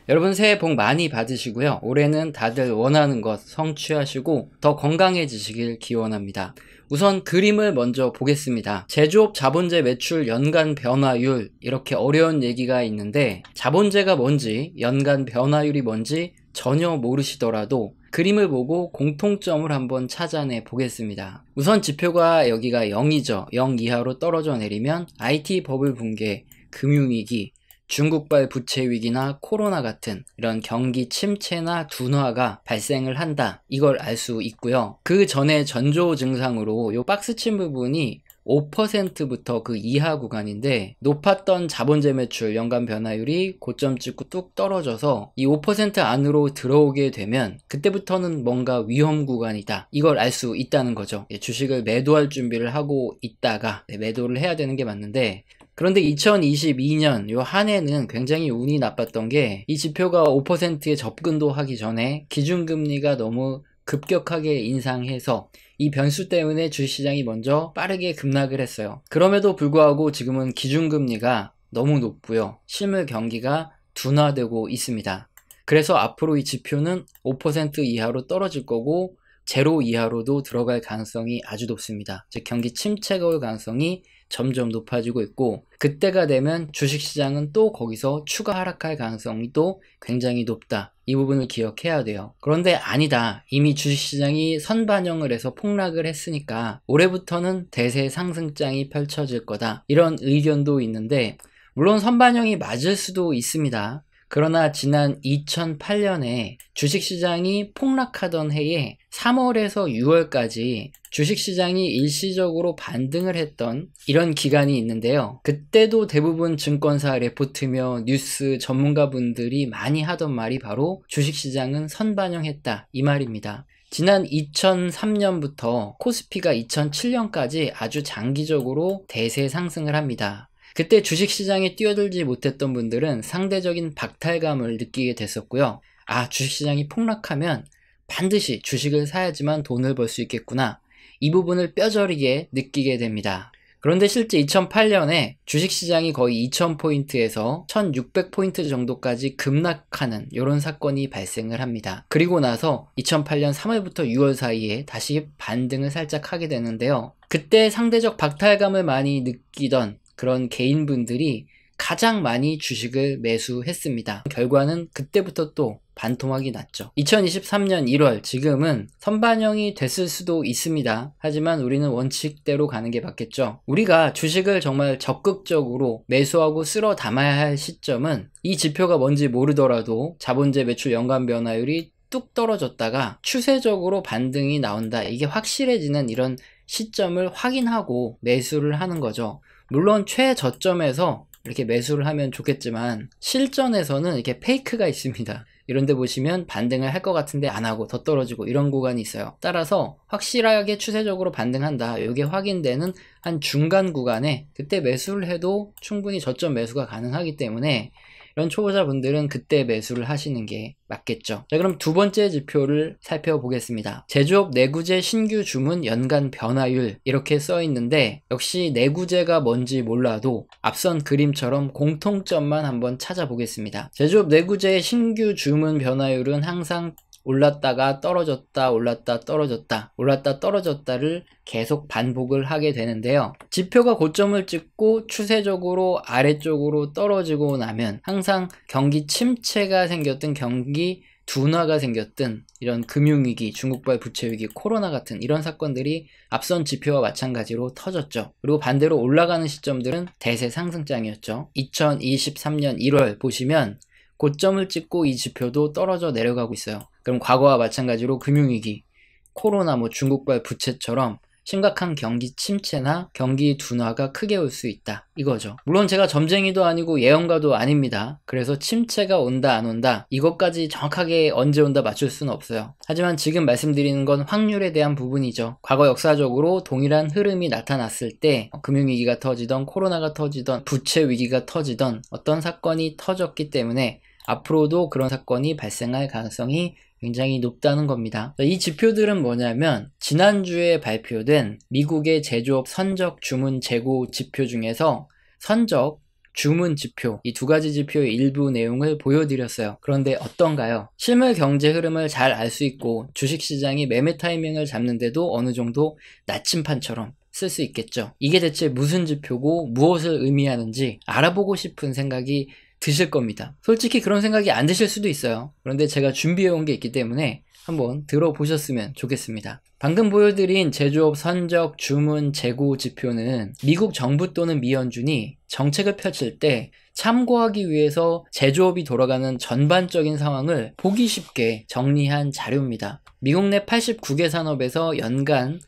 여러분 새해 복 많이 받으시고요. 올해는 다들 원하는 것 성취하시고 더 건강해지시길 기원합니다. 우선 그림을 먼저 보겠습니다. 제조업 자본재 매출 연간 변화율, 이렇게 어려운 얘기가 있는데 자본재가 뭔지 연간 변화율이 뭔지 전혀 모르시더라도 그림을 보고 공통점을 한번 찾아내 보겠습니다. 우선 지표가 여기가 0이죠. 0 이하로 떨어져 내리면 IT 버블 붕괴, 금융위기, 중국발 부채 위기나 코로나 같은 이런 경기 침체나 둔화가 발생을 한다, 이걸 알 수 있고요. 그 전에 전조 증상으로 요 박스친 부분이 5%부터 그 이하 구간인데 높았던 자본재 매출 연간 변화율이 고점 찍고 뚝 떨어져서 이 5% 안으로 들어오게 되면 그때부터는 뭔가 위험 구간이다, 이걸 알 수 있다는 거죠. 주식을 매도할 준비를 하고 있다가 매도를 해야 되는 게 맞는데, 그런데 2022년 요 한 해는 굉장히 운이 나빴던 게 이 지표가 5%에 접근도 하기 전에 기준금리가 너무 급격하게 인상해서 이 변수 때문에 주식시장이 먼저 빠르게 급락을 했어요. 그럼에도 불구하고 지금은 기준금리가 너무 높고요. 실물 경기가 둔화되고 있습니다. 그래서 앞으로 이 지표는 5% 이하로 떨어질 거고 제로 이하로도 들어갈 가능성이 아주 높습니다. 즉 경기 침체가 올 가능성이 점점 높아지고 있고, 그때가 되면 주식시장은 또 거기서 추가 하락할 가능성이 또 굉장히 높다, 이 부분을 기억해야 돼요. 그런데 아니다, 이미 주식시장이 선반영을 해서 폭락을 했으니까 올해부터는 대세 상승장이 펼쳐질 거다, 이런 의견도 있는데, 물론 선반영이 맞을 수도 있습니다. 그러나 지난 2008년에 주식시장이 폭락하던 해에 3월에서 6월까지 주식시장이 일시적으로 반등을 했던 이런 기간이 있는데요. 그때도 대부분 증권사 레포트며 뉴스 전문가분들이 많이 하던 말이 바로 주식시장은 선반영했다, 이 말입니다. 지난 2003년부터 코스피가 2007년까지 아주 장기적으로 대세 상승을 합니다. 그때 주식시장에 뛰어들지 못했던 분들은 상대적인 박탈감을 느끼게 됐었고요. 아, 주식시장이 폭락하면 반드시 주식을 사야지만 돈을 벌 수 있겠구나, 이 부분을 뼈저리게 느끼게 됩니다. 그런데 실제 2008년에 주식시장이 거의 2000포인트에서 1600포인트 정도까지 급락하는 이런 사건이 발생을 합니다. 그리고 나서 2008년 3월부터 6월 사이에 다시 반등을 살짝 하게 되는데요. 그때 상대적 박탈감을 많이 느끼던 그런 개인분들이 가장 많이 주식을 매수했습니다. 결과는 그때부터 또 반토막이 났죠. 2023년 1월, 지금은 선반영이 됐을 수도 있습니다. 하지만 우리는 원칙대로 가는 게 맞겠죠. 우리가 주식을 정말 적극적으로 매수하고 쓸어 담아야 할 시점은 이 지표가 뭔지 모르더라도 자본재 매출 연간 변화율이 뚝 떨어졌다가 추세적으로 반등이 나온다, 이게 확실해지는 이런 시점을 확인하고 매수를 하는 거죠. 물론 최저점에서 이렇게 매수를 하면 좋겠지만 실전에서는 이렇게 페이크가 있습니다. 이런데 보시면 반등을 할 것 같은데 안 하고 더 떨어지고 이런 구간이 있어요. 따라서 확실하게 추세적으로 반등한다, 이게 확인되는 한 중간 구간에 그때 매수를 해도 충분히 저점 매수가 가능하기 때문에 이런 초보자분들은 그때 매수를 하시는 게 맞겠죠. 자, 그럼 두 번째 지표를 살펴보겠습니다. 제조업 내구재 신규 주문 연간 변화율, 이렇게 써 있는데 역시 내구재가 뭔지 몰라도 앞선 그림처럼 공통점만 한번 찾아보겠습니다. 제조업 내구재의 신규 주문 변화율은 항상 올랐다가 떨어졌다, 올랐다 떨어졌다, 올랐다 떨어졌다를 계속 반복을 하게 되는데요. 지표가 고점을 찍고 추세적으로 아래쪽으로 떨어지고 나면 항상 경기 침체가 생겼든 경기 둔화가 생겼든 이런 금융위기, 중국발 부채위기, 코로나 같은 이런 사건들이 앞선 지표와 마찬가지로 터졌죠. 그리고 반대로 올라가는 시점들은 대세 상승장이었죠. 2023년 1월 보시면 고점을 찍고 이 지표도 떨어져 내려가고 있어요. 그럼 과거와 마찬가지로 금융위기, 코로나, 중국발 부채처럼 심각한 경기 침체나 경기 둔화가 크게 올 수 있다, 이거죠. 물론 제가 점쟁이도 아니고 예언가도 아닙니다. 그래서 침체가 온다 안 온다 이것까지 정확하게 언제 온다 맞출 수는 없어요. 하지만 지금 말씀드리는 건 확률에 대한 부분이죠. 과거 역사적으로 동일한 흐름이 나타났을 때 금융위기가 터지던 코로나가 터지던 부채 위기가 터지던 어떤 사건이 터졌기 때문에 앞으로도 그런 사건이 발생할 가능성이 굉장히 높다는 겁니다. 이 지표들은 뭐냐면 지난주에 발표된 미국의 제조업 선적 주문 재고 지표 중에서 선적 주문 지표, 이 두 가지 지표의 일부 내용을 보여드렸어요. 그런데 어떤가요? 실물 경제 흐름을 잘 알 수 있고 주식시장이 매매 타이밍을 잡는데도 어느 정도 나침판처럼 쓸 수 있겠죠. 이게 대체 무슨 지표고 무엇을 의미하는지 알아보고 싶은 생각이 드실 겁니다. 솔직히 그런 생각이 안 드실 수도 있어요. 그런데 제가 준비해온 게 있기 때문에 한번 들어보셨으면 좋겠습니다. 방금 보여드린 제조업 선적, 주문, 재고 지표는 미국 정부 또는 미연준이 정책을 펼칠 때 참고하기 위해서 제조업이 돌아가는 전반적인 상황을 보기 쉽게 정리한 자료입니다. 미국 내 89개 산업에서 연간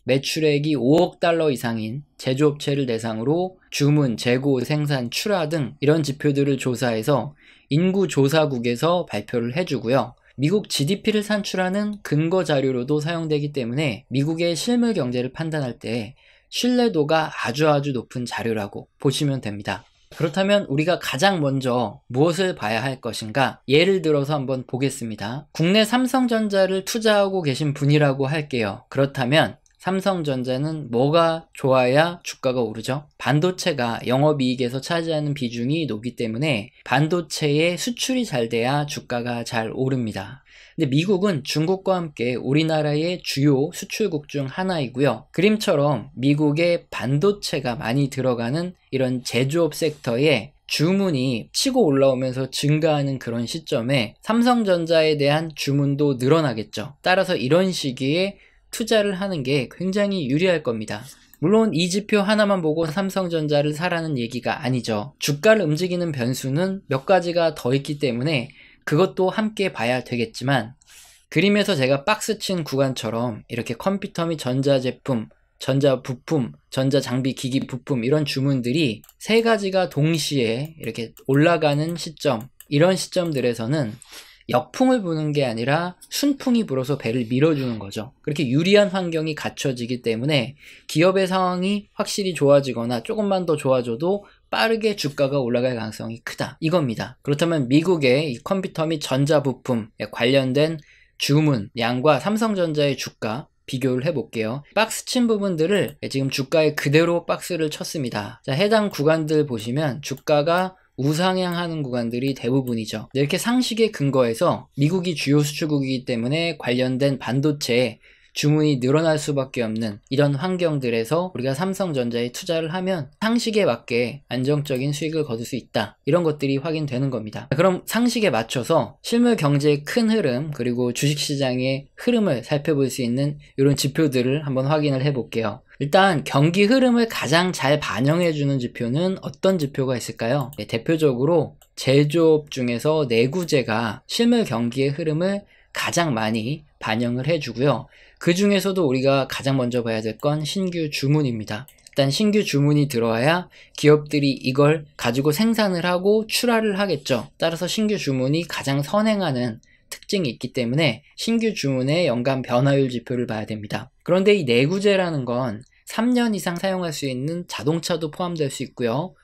매출액이 5억 달러 이상인 제조업체를 대상으로 주문, 재고, 생산, 출하 등 이런 지표들을 조사해서 인구조사국에서 발표를 해주고요. 미국 GDP를 산출하는 근거 자료로도 사용되기 때문에 미국의 실물 경제를 판단할 때 신뢰도가 아주 높은 자료라고 보시면 됩니다. 그렇다면 우리가 가장 먼저 무엇을 봐야 할 것인가? 예를 들어서 한번 보겠습니다. 국내 삼성전자를 투자하고 계신 분이라고 할게요. 그렇다면 삼성전자는 뭐가 좋아야 주가가 오르죠? 반도체가 영업이익에서 차지하는 비중이 높기 때문에 반도체의 수출이 잘 돼야 주가가 잘 오릅니다. 근데 미국은 중국과 함께 우리나라의 주요 수출국 중 하나이고요. 그림처럼 미국의 반도체가 많이 들어가는 이런 제조업 섹터에 주문이 치고 올라오면서 증가하는 그런 시점에 삼성전자에 대한 주문도 늘어나겠죠. 따라서 이런 시기에 투자를 하는 게 굉장히 유리할 겁니다. 물론 이 지표 하나만 보고 삼성전자를 사라는 얘기가 아니죠. 주가를 움직이는 변수는 몇 가지가 더 있기 때문에 그것도 함께 봐야 되겠지만 그림에서 제가 박스 친 구간처럼 이렇게 컴퓨터 및 전자제품, 전자부품, 전자장비, 기기, 부품 이런 주문들이 세 가지가 동시에 이렇게 올라가는 시점, 이런 시점들에서는 역풍을 부는 게 아니라 순풍이 불어서 배를 밀어주는 거죠. 그렇게 유리한 환경이 갖춰지기 때문에 기업의 상황이 확실히 좋아지거나 조금만 더 좋아져도 빠르게 주가가 올라갈 가능성이 크다, 이겁니다. 그렇다면 미국의 이 컴퓨터 및 전자부품에 관련된 주문 양과 삼성전자의 주가 비교를 해볼게요. 박스 친 부분들을 지금 주가에 그대로 박스를 쳤습니다. 자, 해당 구간들 보시면 주가가 우상향하는 구간들이 대부분이죠. 이렇게 상식에 근거해서 미국이 주요 수출국이기 때문에 관련된 반도체에 주문이 늘어날 수밖에 없는 이런 환경들에서 우리가 삼성전자에 투자를 하면 상식에 맞게 안정적인 수익을 거둘 수 있다, 이런 것들이 확인되는 겁니다. 그럼 상식에 맞춰서 실물 경제의 큰 흐름 그리고 주식시장의 흐름을 살펴볼 수 있는 이런 지표들을 한번 확인을 해볼게요. 일단 경기 흐름을 가장 잘 반영해주는 지표는 어떤 지표가 있을까요? 네, 대표적으로 제조업 중에서 내구재가 실물 경기의 흐름을 가장 많이 반영을 해주고요. 그 중에서도 우리가 가장 먼저 봐야 될 건 신규 주문입니다. 일단 신규 주문이 들어와야 기업들이 이걸 가지고 생산을 하고 출하를 하겠죠. 따라서 신규 주문이 가장 선행하는 특징이 있기 때문에 신규 주문의 연간 변화율 지표를 봐야 됩니다. 그런데 이 내구재라는 건 3년 이상 사용할 수 있는 자동차도 포함될 수 있고요.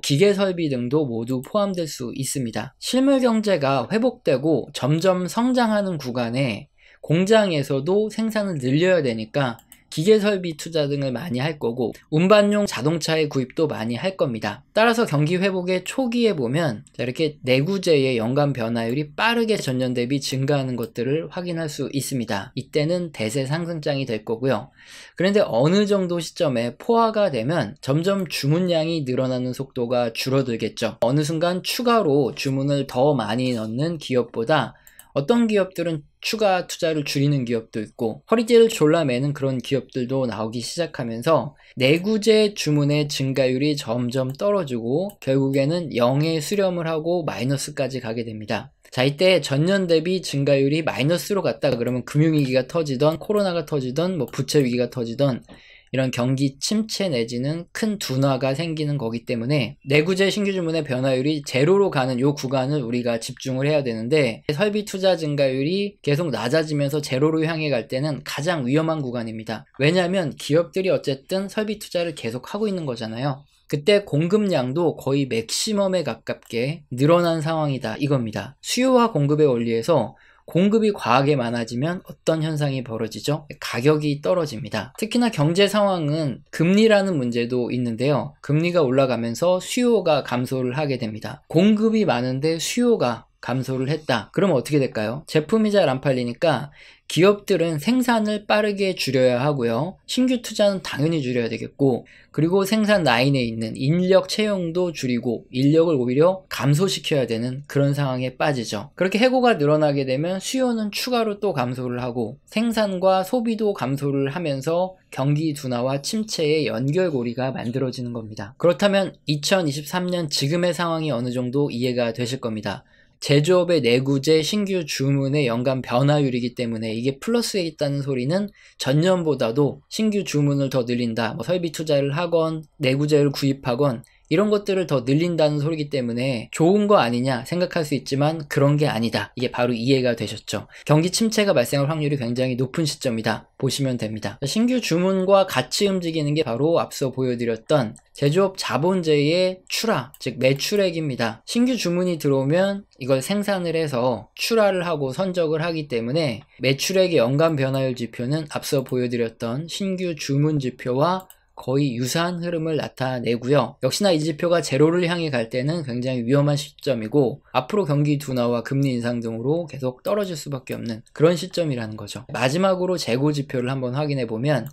기계 설비 등도 모두 포함될 수 있습니다. 실물 경제가 회복되고 점점 성장하는 구간에 공장에서도 생산을 늘려야 되니까 기계 설비 투자 등을 많이 할 거고 운반용 자동차의 구입도 많이 할 겁니다. 따라서 경기 회복의 초기에 보면 이렇게 내구재의 연간 변화율이 빠르게 전년 대비 증가하는 것들을 확인할 수 있습니다. 이때는 대세 상승장이 될 거고요. 그런데 어느 정도 시점에 포화가 되면 점점 주문량이 늘어나는 속도가 줄어들겠죠. 어느 순간 추가로 주문을 더 많이 넣는 기업보다 어떤 기업들은 추가 투자를 줄이는 기업도 있고 허리띠를 졸라매는 그런 기업들도 나오기 시작하면서 내구재 주문의 증가율이 점점 떨어지고 결국에는 0에 수렴을 하고 마이너스까지 가게 됩니다. 자, 이때 전년 대비 증가율이 마이너스로 갔다 그러면 금융위기가 터지던 코로나가 터지던 부채 위기가 터지던 이런 경기 침체 내지는 큰 둔화가 생기는 거기 때문에 내구재 신규 주문의 변화율이 제로로 가는 이 구간을 우리가 집중을 해야 되는데 설비 투자 증가율이 계속 낮아지면서 제로로 향해 갈 때는 가장 위험한 구간입니다. 왜냐하면 기업들이 어쨌든 설비 투자를 계속 하고 있는 거잖아요. 그때 공급량도 거의 맥시멈에 가깝게 늘어난 상황이다, 이겁니다. 수요와 공급의 원리에서 공급이 과하게 많아지면 어떤 현상이 벌어지죠? 가격이 떨어집니다. 특히나 경제 상황은 금리라는 문제도 있는데요. 금리가 올라가면서 수요가 감소를 하게 됩니다. 공급이 많은데 수요가 감소를 했다. 그럼 어떻게 될까요? 제품이 잘 안 팔리니까 기업들은 생산을 빠르게 줄여야 하고요. 신규 투자는 당연히 줄여야 되겠고, 그리고 생산 라인에 있는 인력 채용도 줄이고 인력을 오히려 감소시켜야 되는 그런 상황에 빠지죠. 그렇게 해고가 늘어나게 되면 수요는 추가로 또 감소를 하고 생산과 소비도 감소를 하면서 경기 둔화와 침체의 연결고리가 만들어지는 겁니다. 그렇다면 2023년 지금의 상황이 어느 정도 이해가 되실 겁니다. 제조업의 내구재 신규 주문의 연간 변화율이기 때문에 이게 플러스에 있다는 소리는 전년보다도 신규 주문을 더 늘린다, 설비 투자를 하건 내구재를 구입하건 이런 것들을 더 늘린다는 소리이기 때문에 좋은 거 아니냐 생각할 수 있지만 그런 게 아니다. 이게 바로 이해가 되셨죠? 경기 침체가 발생할 확률이 굉장히 높은 시점이다 보시면 됩니다. 신규 주문과 같이 움직이는 게 바로 앞서 보여드렸던 제조업 자본재의 출하, 즉 매출액입니다. 신규 주문이 들어오면 이걸 생산을 해서 출하를 하고 선적을 하기 때문에 매출액의 연간 변화율 지표는 앞서 보여드렸던 신규 주문 지표와 거의 유사한 흐름을 나타내고요. 역시나 이 지표가 제로를 향해 갈 때는 굉장히 위험한 시점이고 앞으로 경기 둔화와 금리 인상 등으로 계속 떨어질 수밖에 없는 그런 시점이라는 거죠. 마지막으로 재고 지표를 한번 확인해 보면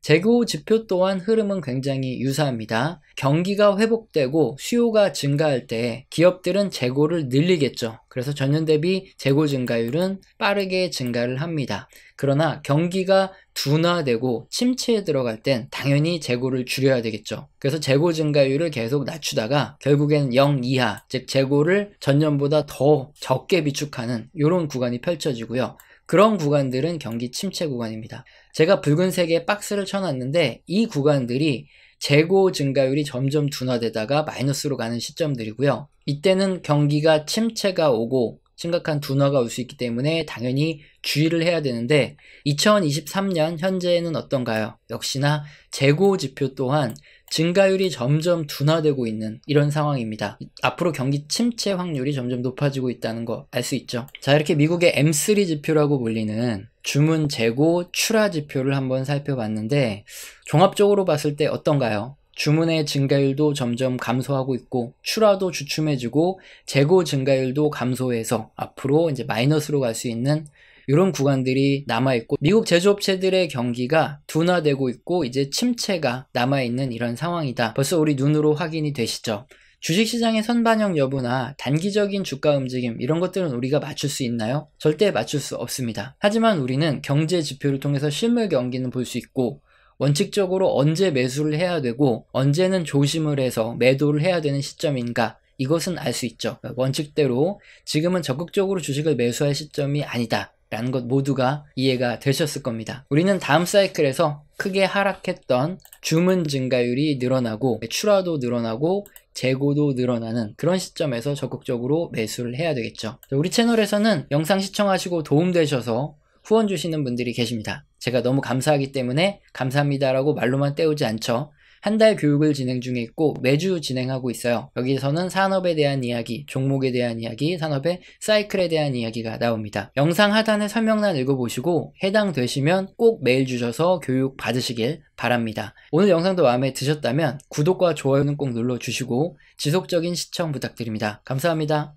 재고 지표 또한 흐름은 굉장히 유사합니다. 경기가 회복되고 수요가 증가할 때 기업들은 재고를 늘리겠죠. 그래서 전년 대비 재고 증가율은 빠르게 증가를 합니다. 그러나 경기가 둔화되고 침체에 들어갈 땐 당연히 재고를 줄여야 되겠죠. 그래서 재고 증가율을 계속 낮추다가 결국엔 0 이하, 즉 재고를 전년보다 더 적게 비축하는 이런 구간이 펼쳐지고요. 그런 구간들은 경기 침체 구간입니다. 제가 붉은색에 박스를 쳐놨는데 이 구간들이 재고 증가율이 점점 둔화되다가 마이너스로 가는 시점들이고요. 이때는 경기가 침체가 오고 심각한 둔화가 올 수 있기 때문에 당연히 주의를 해야 되는데 2023년 현재는 어떤가요? 역시나 재고 지표 또한 증가율이 점점 둔화되고 있는 이런 상황입니다. 앞으로 경기 침체 확률이 점점 높아지고 있다는 거 알 수 있죠. 자, 이렇게 미국의 M3 지표라고 불리는 주문 재고 출하 지표를 한번 살펴봤는데 종합적으로 봤을 때 어떤가요? 주문의 증가율도 점점 감소하고 있고 출하도 주춤해지고 재고 증가율도 감소해서 앞으로 이제 마이너스로 갈 수 있는 이런 구간들이 남아있고 미국 제조업체들의 경기가 둔화되고 있고 이제 침체가 남아있는 이런 상황이다. 벌써 우리 눈으로 확인이 되시죠? 주식시장의 선반영 여부나 단기적인 주가 움직임 이런 것들은 우리가 맞출 수 있나요? 절대 맞출 수 없습니다. 하지만 우리는 경제 지표를 통해서 실물 경기는 볼 수 있고 원칙적으로 언제 매수를 해야 되고 언제는 조심을 해서 매도를 해야 되는 시점인가 이것은 알 수 있죠. 원칙대로 지금은 적극적으로 주식을 매수할 시점이 아니다 라는 것 모두가 이해가 되셨을 겁니다. 우리는 다음 사이클에서 크게 하락했던 주문 증가율이 늘어나고 출하도 늘어나고 재고도 늘어나는 그런 시점에서 적극적으로 매수를 해야 되겠죠. 우리 채널에서는 영상 시청하시고 도움되셔서 후원 주시는 분들이 계십니다. 제가 너무 감사하기 때문에 감사합니다라고 말로만 때우지 않죠. 한 달 교육을 진행 중에 있고 매주 진행하고 있어요. 여기서는 산업에 대한 이야기, 종목에 대한 이야기, 산업의 사이클에 대한 이야기가 나옵니다. 영상 하단의 설명란 읽어보시고 해당되시면 꼭 메일 주셔서 교육 받으시길 바랍니다. 오늘 영상도 마음에 드셨다면 구독과 좋아요는 꼭 눌러주시고 지속적인 시청 부탁드립니다. 감사합니다.